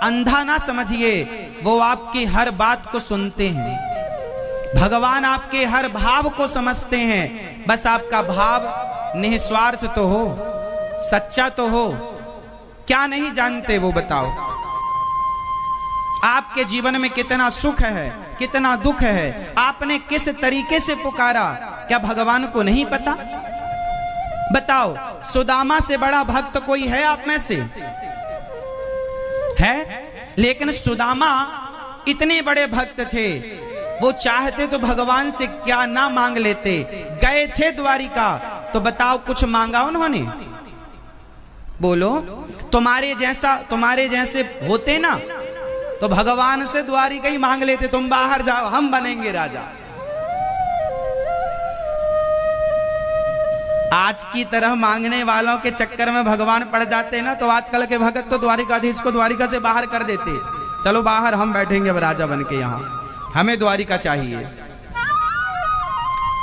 अंधा ना समझिए, वो आपकी हर बात को सुनते हैं। भगवान आपके हर भाव को समझते हैं, बस आपका भाव निस्वार्थ तो हो, सच्चा तो हो। क्या नहीं जानते वो बताओ? आपके जीवन में कितना सुख है, कितना दुख है, आपने किस तरीके से पुकारा, क्या भगवान को नहीं पता? बताओ, सुदामा से बड़ा भक्त कोई है आप में से? है? लेकिन सुदामा इतने बड़े भक्त थे, वो चाहते तो भगवान से क्या ना मांग लेते। गए थे द्वारिका, तो बताओ कुछ मांगा उन्होंने? बोलो, तुम्हारे जैसे होते ना तो भगवान से द्वारिका ही मांग लेते, तुम बाहर जाओ, हम बनेंगे राजा। आज की तरह मांगने वालों के चक्कर में भगवान पड़ जाते ना, तो आजकल के भगत तो द्वारिकाधीश को द्वारिका से बाहर कर देते। चलो बाहर, हम बैठेंगे राजा बन के, यहाँ हमें द्वारिका चाहिए।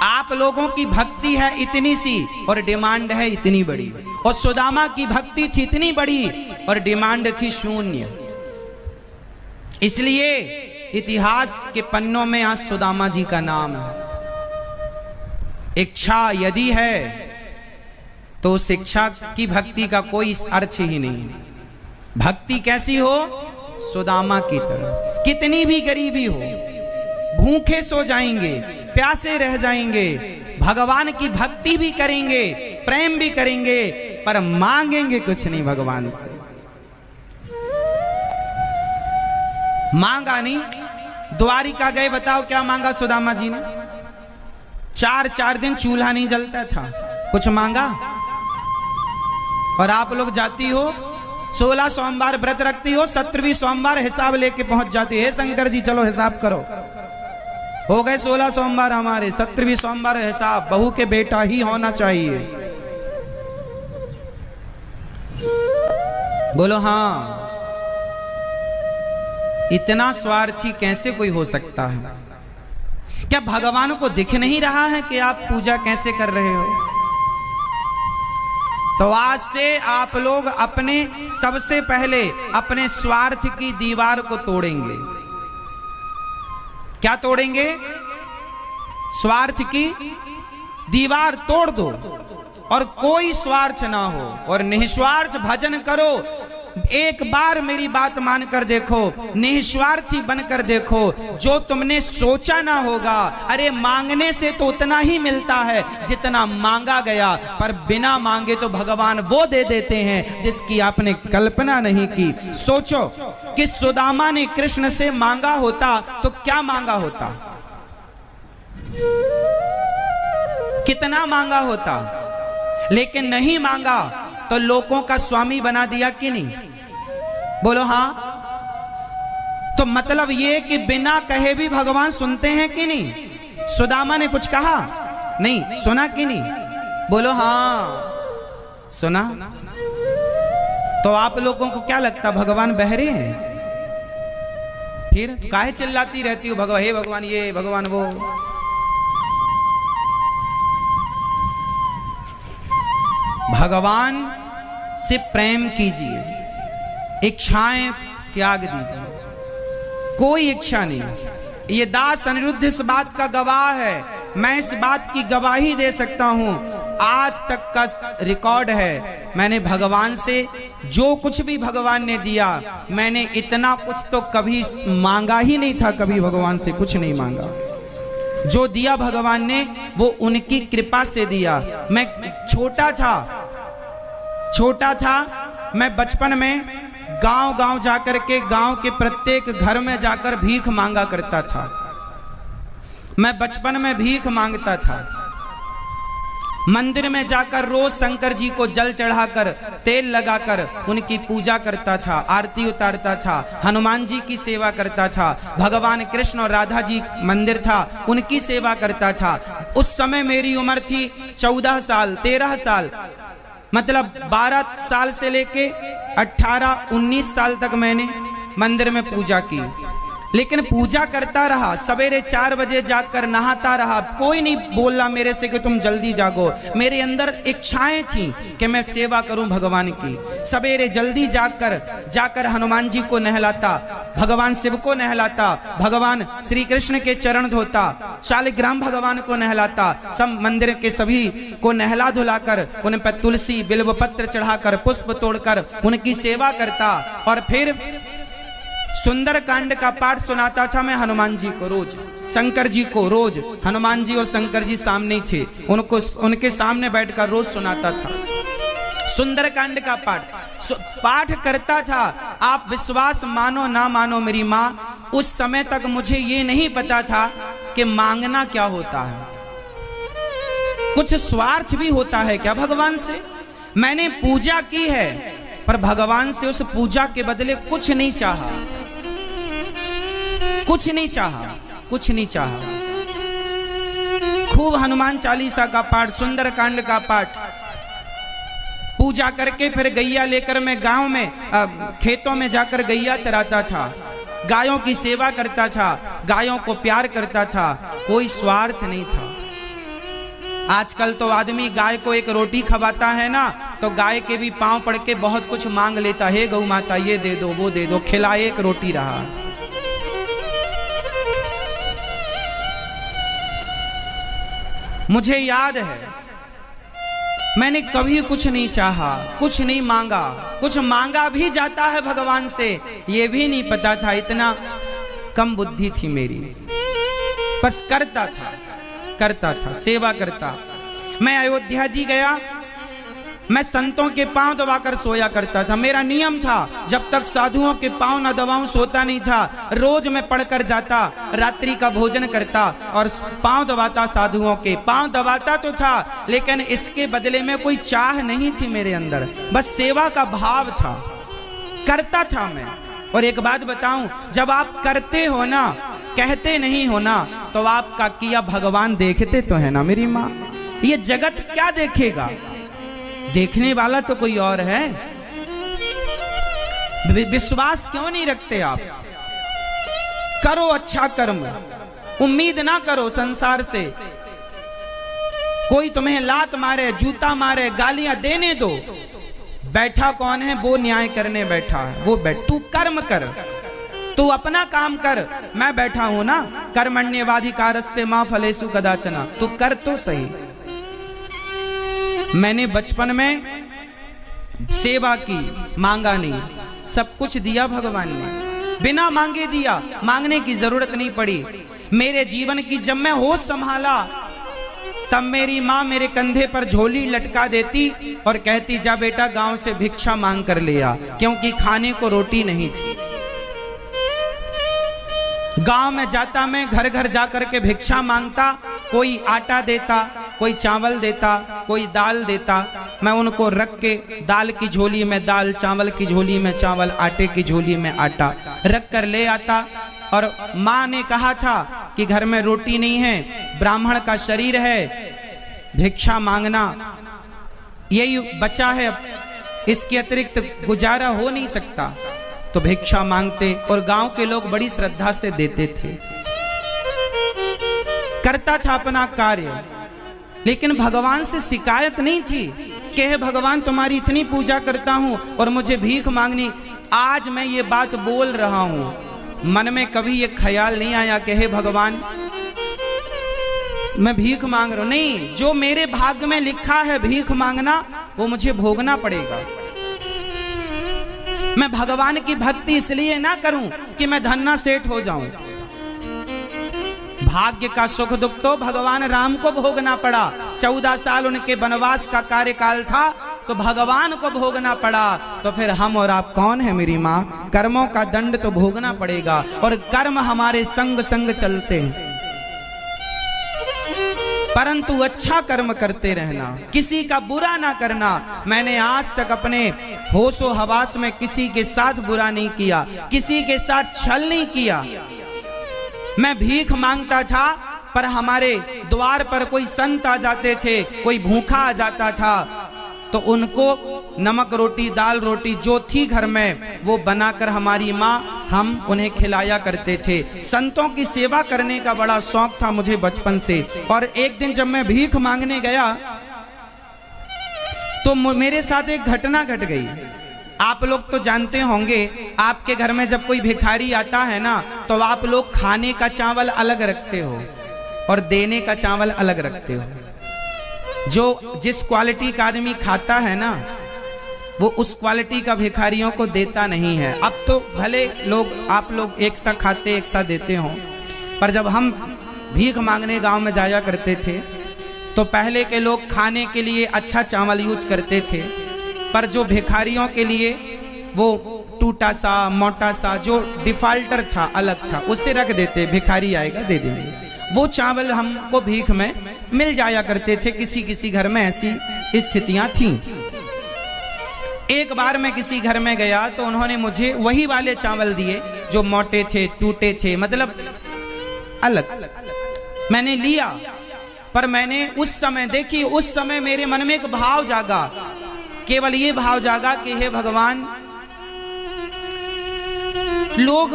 आप लोगों की भक्ति है इतनी सी और डिमांड है इतनी बड़ी, और सुदामा की भक्ति थी इतनी बड़ी और डिमांड थी शून्य। इसलिए इतिहास के पन्नों में आज सुदामा जी का नाम है। इच्छा यदि है तो शिक्षा की भक्ति का कोई अर्थ ही नहीं। भक्ति कैसी हो? सुदामा की तरह। कितनी भी गरीबी हो, भूखे सो जाएंगे, प्यासे रह जाएंगे, भगवान की भक्ति भी करेंगे, प्रेम भी करेंगे, पर मांगेंगे कुछ नहीं भगवान से। मांगा नहीं। द्वारिका गए, बताओ क्या मांगा सुदामा जी ने? 4 दिन चूल्हा नहीं जलता था, कुछ मांगा? और आप लोग जाती हो 16 सोमवार व्रत रखती हो, 17वीं सोमवार हिसाब लेके पहुंच जाती है, शंकर जी चलो हिसाब करो। हो गए 16 सोमवार हमारे, 17वीं सोमवार हिसाब, बहू के बेटा ही होना चाहिए। बोलो हाँ। इतना स्वार्थी कैसे कोई हो सकता है? क्या भगवान को दिख नहीं रहा है कि आप पूजा कैसे कर रहे हो? तो आज से आप लोग अपने सबसे पहले अपने स्वार्थ की दीवार को तोड़ेंगे। क्या तोड़ेंगे? स्वार्थ की दीवार तोड़ दो और कोई स्वार्थ ना हो और निस्वार्थ भजन करो। एक बार मेरी बात मानकर देखो, निस्वार्थी बनकर देखो, जो तुमने सोचा ना होगा। अरे मांगने से तो उतना ही मिलता है जितना मांगा गया, पर बिना मांगे तो भगवान वो दे देते हैं जिसकी आपने कल्पना नहीं की। सोचो कि सुदामा ने कृष्ण से मांगा होता तो क्या मांगा होता? कितना मांगा होता? लेकिन नहीं मांगा तो लोगों का स्वामी बना दिया कि नहीं? बोलो हाँ। तो मतलब ये कि बिना कहे भी भगवान सुनते हैं कि नहीं? सुदामा ने कुछ कहा नहीं, सुना कि नहीं? बोलो हाँ, सुना। तो आप लोगों को क्या लगता भगवान बहरे हैं? फिर काहे चिल्लाती रहती हो भगवान, हे भगवान ये, भगवान वो? भगवान से प्रेम कीजिए, इच्छाएं त्याग दीजिए। कोई इच्छा नहीं। ये दास अनिरुद्ध इस बात का गवाह है, मैं इस बात की गवाही दे सकता हूं। आज तक का रिकॉर्ड है, मैंने भगवान से जो कुछ भी भगवान ने दिया, मैंने इतना कुछ तो कभी मांगा ही नहीं था। कभी भगवान से कुछ नहीं मांगा। जो दिया भगवान ने वो उनकी कृपा से दिया। मैं छोटा था, मैं बचपन में गांव जाकर के, गांव के प्रत्येक घर में जाकर भीख मांगा करता था। मैं बचपन में भीख मांगता था। मंदिर में जाकर रोज शंकर जी को जल चढ़ाकर, तेल लगाकर उनकी पूजा करता था, आरती उतारता था, हनुमान जी की सेवा करता था, भगवान कृष्ण और राधा जी मंदिर था उनकी सेवा करता था। उस समय मेरी उम्र थी 14 साल, 13 साल, मतलब 12 साल से लेके 18-19 साल तक मैंने मंदिर में पूजा की। लेकिन पूजा करता रहा, सवेरे 4 बजे जाकर नहाता रहा। कोई नहीं बोला मेरे से कि तुम जल्दी जागो। मेरे अंदर इच्छाएं थी कि मैं सेवा करूं भगवान की। सवेरे जल्दी जाकर हनुमान जी को नहलाता, भगवान शिव को नहलाता, भगवान श्री कृष्ण के चरण धोता, शालिग्राम भगवान को नहलाता, सब मंदिर के सभी को नहला धुलाकर उन पर तुलसी बिल्व पत्र चढ़ाकर पुष्प तोड़कर उनकी सेवा करता। और फिर सुंदर कांड का पाठ सुनाता था मैं हनुमान जी को रोज, शंकर जी को रोज। हनुमान जी और शंकर जी सामने ही थे, उनको उनके सामने बैठकर रोज सुनाता था सुंदर कांड का पाठ करता था। आप विश्वास मानो ना मानो मेरी माँ, उस समय तक मुझे ये नहीं पता था कि मांगना क्या होता है, कुछ स्वार्थ भी होता है क्या भगवान से। मैंने पूजा की है पर भगवान से उस पूजा के बदले कुछ नहीं चाहा, कुछ नहीं चाहा, कुछ नहीं चाहा। खूब हनुमान चालीसा का पाठ, सुंदर कांड का पाठ, पूजा करके फिर गैया लेकर मैं गांव में खेतों में जाकर गैया चराता था, गायों की सेवा करता था, गायों को प्यार करता था, कोई स्वार्थ नहीं था। आजकल तो आदमी गाय को एक रोटी खवाता है ना तो गाय के भी पांव पड़ के बहुत कुछ मांग लेता है, गौ माता ये दे दो वो दे दो, खिलाए एक रोटी रहा। मुझे याद है मैंने कभी कुछ नहीं चाहा, कुछ नहीं मांगा, कुछ मांगा भी जाता है भगवान से ये भी नहीं पता था, इतना कम बुद्धि थी मेरी। बस करता था, सेवा करता। मैं अयोध्या जी गया, मैं संतों के पांव दबाकर सोया करता था, मेरा नियम था। जब तक साधुओं के पांव न दबाऊं सोता नहीं था। रोज मैं पढ़कर जाता, रात्रि का भोजन करता और पांव दबाता, साधुओं के पांव दबाता तो था, लेकिन इसके बदले में कोई चाह नहीं थी मेरे अंदर, बस सेवा का भाव था, करता था मैं। और एक बात बताऊं, जब आप करते हो ना, कहते नहीं हो ना, तो आपका किया भगवान देखते तो है ना मेरी माँ। ये जगत क्या देखेगा, देखने वाला तो कोई और है। विश्वास क्यों नहीं रखते आप? करो अच्छा कर्म, उम्मीद ना करो संसार से। कोई तुम्हें लात मारे, जूता मारे, गालियां देने दो, बैठा कौन है? वो न्याय करने बैठा है, वो तू कर्म कर, तू अपना काम कर। मैं बैठा हूं ना, कर्मण्येवाधिकारस्ते मा फलेषु कदाचन, तू कर तो सही। मैंने बचपन में सेवा की, मांगा नहीं, सब कुछ दिया भगवान ने, बिना मांगे दिया, मांगने की जरूरत नहीं पड़ी। मेरे जीवन की जब मैं होश संभाला तब मेरी माँ मेरे कंधे पर झोली लटका देती और कहती जा बेटा गांव से भिक्षा मांग कर ले आ, क्योंकि खाने को रोटी नहीं थी। गांव में जाता, मैं घर घर जाकर के भिक्षा मांगता, कोई आटा देता, कोई चावल देता, कोई दाल देता, मैं उनको रख के दाल की झोली में दाल, चावल की झोली में चावल, आटे की झोली में आटा रख कर ले आता। और माँ ने कहा था कि घर में रोटी नहीं है, ब्राह्मण का शरीर है, भिक्षा मांगना यही बचा है, इसके अतिरिक्त गुजारा हो नहीं सकता, तो भिक्षा मांगते और गांव के लोग बड़ी श्रद्धा से देते थे। करता था अपना कार्य, लेकिन भगवान से शिकायत नहीं थी कि हे भगवान तुम्हारी इतनी पूजा करता हूं और मुझे भीख मांगनी। आज मैं ये बात बोल रहा हूं, मन में कभी ये ख्याल नहीं आया कि हे भगवान मैं भीख मांग रहा हूं। नहीं, जो मेरे भाग्य में लिखा है भीख मांगना, वो मुझे भोगना पड़ेगा। मैं भगवान की भक्ति इसलिए ना करूं कि मैं धन्ना सेठ हो जाऊं। भाग्य का सुख दुख तो भगवान राम को भोगना पड़ा। 14 साल उनके वनवास का कार्यकाल था तो भगवान को भोगना पड़ा, तो फिर हम और आप कौन है मेरी माँ? कर्मों का दंड तो भोगना पड़ेगा और कर्म हमारे संग संग चलते हैं, परंतु अच्छा कर्म करते रहना, किसी का बुरा ना करना। मैंने आज तक अपने होशो हवास में किसी के साथ बुरा नहीं किया, किसी के साथ छल नहीं किया। मैं भीख मांगता था पर हमारे द्वार पर कोई संत आ जाते थे, कोई भूखा आ जाता था, तो उनको नमक रोटी, दाल रोटी जो थी घर में वो बनाकर हमारी माँ हम उन्हें खिलाया करते थे। संतों की सेवा करने का बड़ा शौक था मुझे बचपन से। और एक दिन जब मैं भीख मांगने गया तो मेरे साथ एक घटना घट गई। आप लोग तो जानते होंगे, आपके घर में जब कोई भिखारी आता है ना, तो आप लोग खाने का चावल अलग रखते हो और देने का चावल अलग रखते हो। जो जिस क्वालिटी का आदमी खाता है ना, वो उस क्वालिटी का भिखारियों को देता नहीं है। अब तो भले आप लोग एक सा खाते एक सा देते हो, पर जब हम भीख मांगने गांव में जाया करते थे तो पहले के लोग खाने के लिए अच्छा चावल यूज करते थे, पर जो भिखारियों के लिए वो टूटा सा मोटा सा जो डिफाल्टर था, अलग था, उसे रख देते, भिखारी आएगा दे देंगे। वो चावल हमको भीख में मिल जाया करते थे। किसी किसी घर में ऐसी स्थितियां थीं। एक बार मैं किसी घर में गया तो उन्होंने मुझे वही वाले चावल दिए जो मोटे थे, टूटे थे, मतलब अलग। मैंने लिया, पर मैंने उस समय देखी, उस समय मेरे मन में एक भाव जागा, केवल ये भाव जागा कि हे भगवान, लोग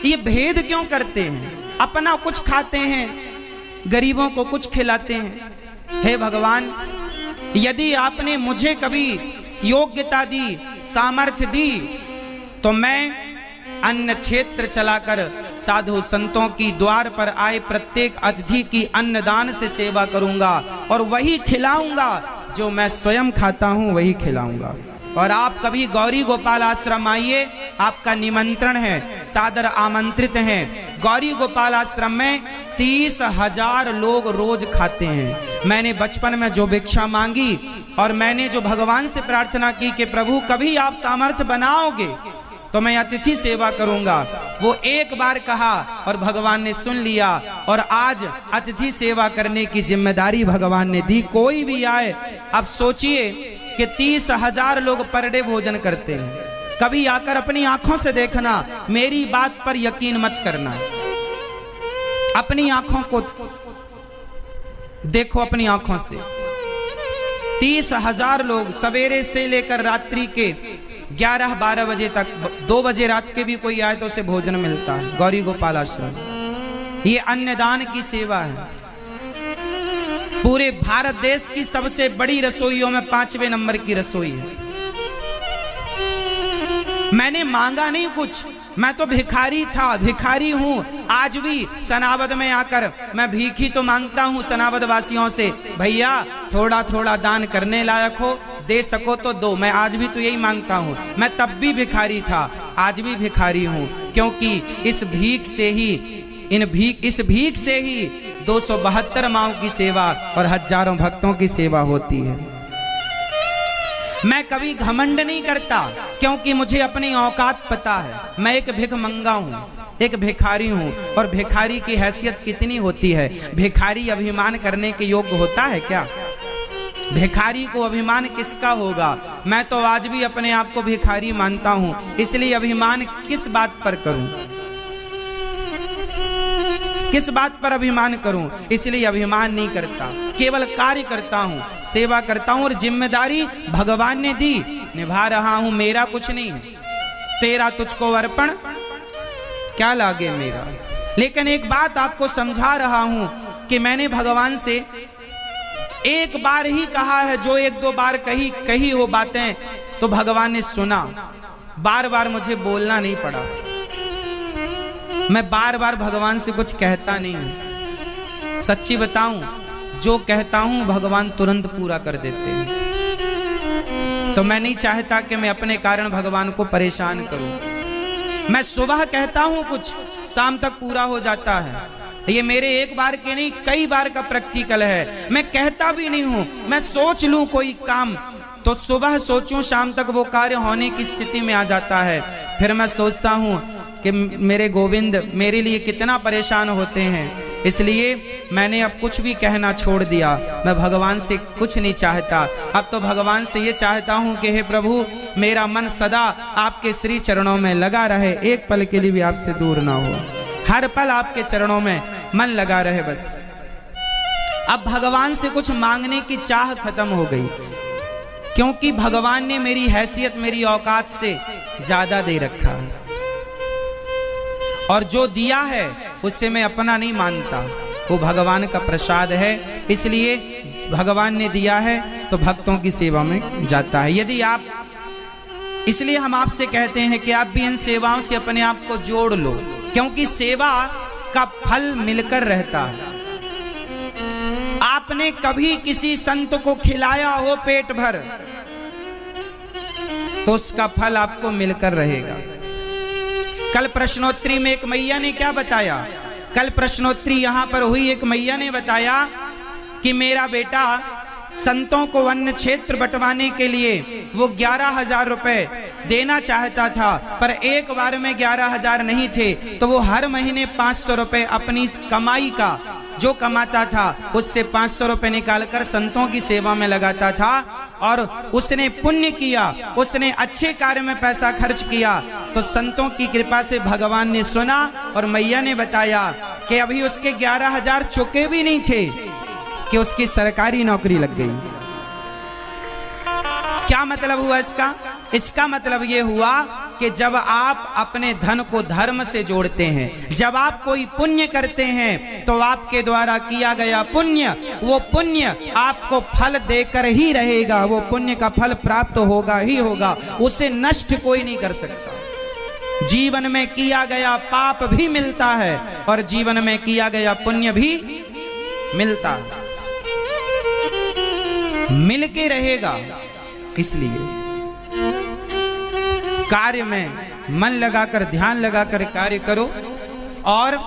ये भेद क्यों करते हैं? अपना कुछ खाते हैं, गरीबों को कुछ खिलाते हैं। हे भगवान, यदि आपने मुझे कभी योग्यता दी, सामर्थ्य दी, तो मैं अन्न क्षेत्र चलाकर साधु संतों की द्वार पर आए प्रत्येक अतिथि की अन्नदान से सेवा करूंगा और वही खिलाऊंगा जो मैं स्वयं खाता हूं, वही खिलाऊंगा। और आप कभी गौरी गोपाल आश्रम आइए, आपका निमंत्रण है, सादर आमंत्रित हैं। गौरी गोपाल आश्रम में 30,000 लोग रोज खाते हैं। मैंने बचपन में जो भिक्षा मांगी और मैंने जो भगवान से प्रार्थना की कि प्रभु कभी आप सामर्थ्य बनाओगे तो मैं अतिथि सेवा करूंगा, वो एक बार कहा और भगवान ने सुन लिया। और आज अतिथि सेवा करने की जिम्मेदारी भगवान ने दी। कोई भी आए, अब सोचिए कि 30,000 लोग पर डे भोजन करते हैं। कभी आकर अपनी आंखों से देखना, मेरी बात पर यकीन मत करना। अपनी आंखों को देखो, अपनी आंखों से 30,000 लोग सवेरे से लेकर रात्रि के 11-12 बजे तक, 2 बजे रात के भी कोई आए तो उसे भोजन मिलता है। गौरी गोपाल आश्रम ये अन्नदान की सेवा है। पूरे भारत देश की सबसे बड़ी रसोइयों में 5वें नंबर की रसोई है। मैंने मांगा नहीं कुछ, मैं तो भिखारी था, भिखारी हूं। आज भी सनावद में आकर मैं भीख ही तो मांगता हूं सनावद वासियों से, भैया थोड़ा थोड़ा दान करने लायक हो, दे सको तो दो। मैं आज भी तो यही मांगता हूं। मैं तब भी भिखारी था, आज भी भिखारी हूं, क्योंकि इस भीख से ही इस भीख से ही 272 माओं की सेवा और हजारों भक्तों की सेवा होती है। मैं कभी घमंड नहीं करता, क्योंकि मुझे अपनी औकात पता है। मैं एक भिख मंगा हूं, एक भिखारी हूं, और भिखारी की हैसियत कितनी होती है। भिखारी अभिमान करने के योग्य होता है क्या? भिखारी को अभिमान किसका होगा? मैं तो आज भी अपने आप को भिखारी मानता हूं, इसलिए अभिमान किस बात पर करूं? किस बात पर अभिमान करूं? इसलिए अभिमान नहीं करता, केवल कार्य करता हूं, सेवा करता हूं, और जिम्मेदारी भगवान ने दी, निभा रहा हूं। मेरा कुछ नहीं है, तेरा तुझको अर्पण क्या लागे मेरा। लेकिन एक बात आपको समझा रहा हूं कि मैंने भगवान से एक बार ही कहा है, जो 1-2 बार कही हो बातें तो भगवान ने सुना। बार बार मुझे बोलना नहीं पड़ा, मैं बार बार भगवान से कुछ कहता नहीं हूं। सच्ची बताऊं, जो कहता हूं भगवान तुरंत पूरा कर देते हैं। तो मैं नहीं चाहता कि मैं अपने कारण भगवान को परेशान करूं। मैं सुबह कहता हूं कुछ, शाम तक पूरा हो जाता है। ये मेरे एक बार के नहीं, कई बार का प्रैक्टिकल है। मैं कहता भी नहीं हूं, मैं सोच लूं कोई काम तो सुबह सोचूं, शाम तक वो कार्य होने की स्थिति में आ जाता है। फिर मैं सोचता हूं कि मेरे गोविंद मेरे लिए कितना परेशान होते हैं, इसलिए मैंने अब कुछ भी कहना छोड़ दिया। मैं भगवान से कुछ नहीं चाहता, अब तो भगवान से ये चाहता हूँ कि हे प्रभु, मेरा मन सदा आपके श्री चरणों में लगा रहे, एक पल के लिए भी आपसे दूर ना हो, हर पल आपके चरणों में मन लगा रहे बस। अब भगवान से कुछ मांगने की चाह खत्म हो गई, क्योंकि भगवान ने मेरी हैसियत, मेरी औकात से ज्यादा दे रखा है। और जो दिया है उससे मैं अपना नहीं मानता, वो भगवान का प्रसाद है, इसलिए भगवान ने दिया है तो भक्तों की सेवा में जाता है। यदि आप, इसलिए हम आपसे कहते हैं कि आप भी इन सेवाओं से अपने आप को जोड़ लो, क्योंकि सेवा का फल मिलकर रहता है। आपने कभी किसी संत को खिलाया हो पेट भर तो उसका फल आपको मिलकर रहेगा। कल प्रश्नोत्तरी में एक मैया ने क्या बताया, कल प्रश्नोत्तरी यहां पर हुई, एक मैया ने बताया कि मेरा बेटा संतों को अन्न क्षेत्र बंटवाने के लिए वो 11,000 रुपए देना चाहता था, पर एक बार में 11,000 नहीं थे, तो वो हर महीने 500 रुपए अपनी कमाई का जो कमाता था उससे 500 रुपए निकालकर संतों की सेवा में लगाता था। और उसने पुण्य किया, उसने अच्छे कार्य में पैसा खर्च किया, तो संतों की कृपा से भगवान ने सुना और मैया ने बताया कि अभी उसके 11,000 चुके भी नहीं थे कि उसकी सरकारी नौकरी लग गई। क्या मतलब हुआ इसका? इसका मतलब यह हुआ कि जब आप अपने धन को धर्म से जोड़ते हैं, जब आप कोई पुण्य करते हैं, तो आपके द्वारा किया गया पुण्य, वो पुण्य आपको फल देकर ही रहेगा, वो पुण्य का फल प्राप्त होगा ही होगा, उसे नष्ट कोई नहीं कर सकता। जीवन में किया गया पाप भी मिलता है और जीवन में किया गया पुण्य भी मिलता है, मिलके रहेगा। इसलिए कार्य में मन लगाकर, ध्यान लगाकर कार्य करो और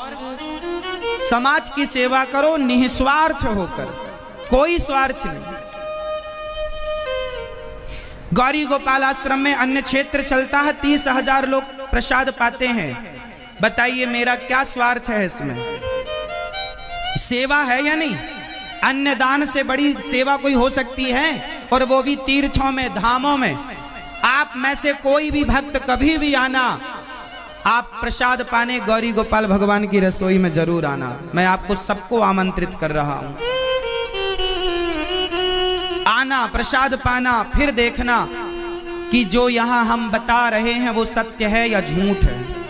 समाज की सेवा करो निस्वार्थ होकर, कोई स्वार्थ नहीं। गौरी गोपाल आश्रम में अन्न क्षेत्र चलता है, 30,000 लोग प्रसाद पाते हैं। बताइए मेरा क्या स्वार्थ है इसमें? सेवा है या नहीं? अन्नदान से बड़ी सेवा कोई हो सकती है? और वो भी तीर्थों में, धामों में। आप में से कोई भी भक्त कभी भी आना, आप प्रसाद पाने गौरी गोपाल भगवान की रसोई में जरूर आना। मैं आपको सबको आमंत्रित कर रहा हूं, आना, प्रसाद पाना, फिर देखना कि जो यहां हम बता रहे हैं वो सत्य है या झूठ है।